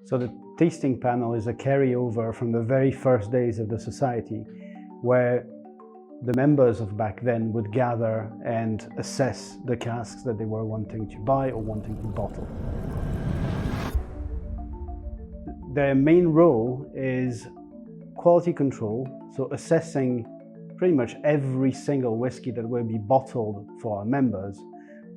So the tasting panel is a carryover from the very first days of the society, where the members of back then would gather and assess the casks that they were wanting to buy or wanting to bottle. Their main role is quality control, so assessing pretty much every single whiskey that will be bottled for our members,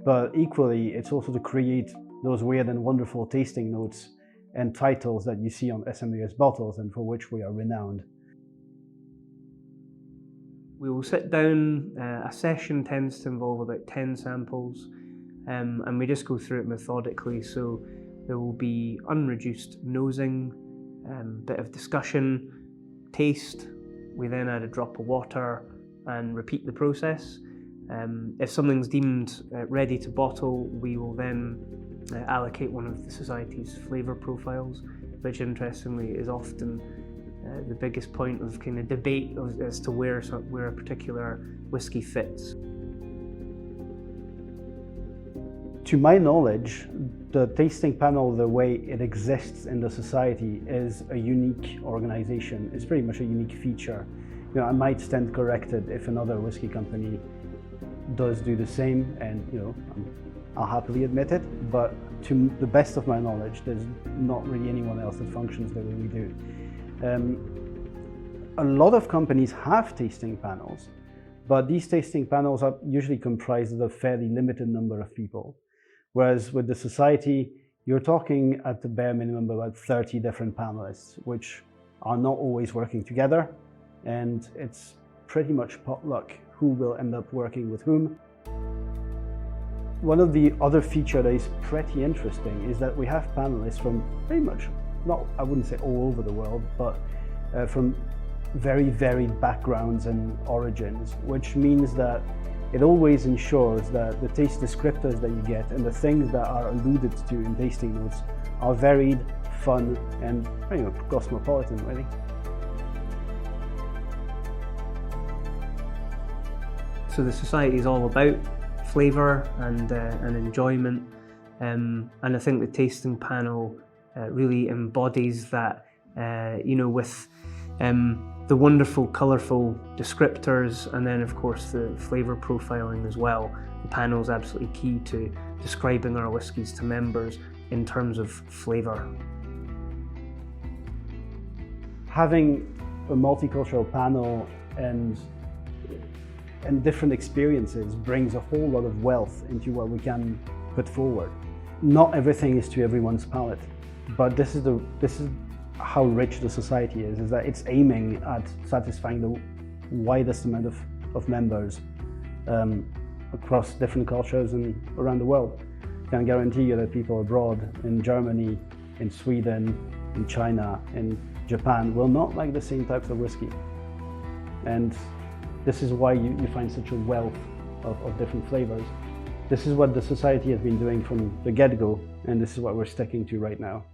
but equally it's also to create those weird and wonderful tasting notes and titles that you see on SMWS bottles and for which we are renowned. We will sit down, a session tends to involve about 10 samples, and we just go through it methodically. So there will be unreduced nosing, bit of discussion, taste. We then add a drop of water and repeat the process. If something's deemed ready to bottle, we will then allocate one of the Society's flavour profiles, which interestingly is often the biggest point of kind of debate as to where a particular whiskey fits. To my knowledge, the tasting panel, the way it exists in the Society, is a unique organization. It's pretty much a unique feature. You know, I might stand corrected if another whiskey company does do the same, and you know, I'll happily admit it, but to the best of my knowledge, there's not really anyone else that functions the way we do. A lot of companies have tasting panels, but these tasting panels are usually comprised of a fairly limited number of people. Whereas with the Society, you're talking at the bare minimum about 30 different panelists, which are not always working together, and it's pretty much potluck who will end up working with whom. One of the other features that is pretty interesting is that we have panelists from pretty much, I wouldn't say all over the world, but from very varied backgrounds and origins, which means that it always ensures that the taste descriptors that you get and the things that are alluded to in tasting notes are varied, fun, and cosmopolitan, really. So the Society is all about flavour and enjoyment, and I think the tasting panel really embodies that, with the wonderful, colourful descriptors, and then of course the flavour profiling as well. The panel is absolutely key to describing our whiskies to members in terms of flavour. Having a multicultural panel and different experiences brings a whole lot of wealth into what we can put forward. Not everything is to everyone's palate, but this is how rich the Society is that it's aiming at satisfying the widest amount of members across different cultures and around the world. I can guarantee you that people abroad, in Germany, in Sweden, in China, in Japan, will not like the same types of whiskey. And this is why you find such a wealth of different flavors. This is what the Society has been doing from the get-go, and this is what we're sticking to right now.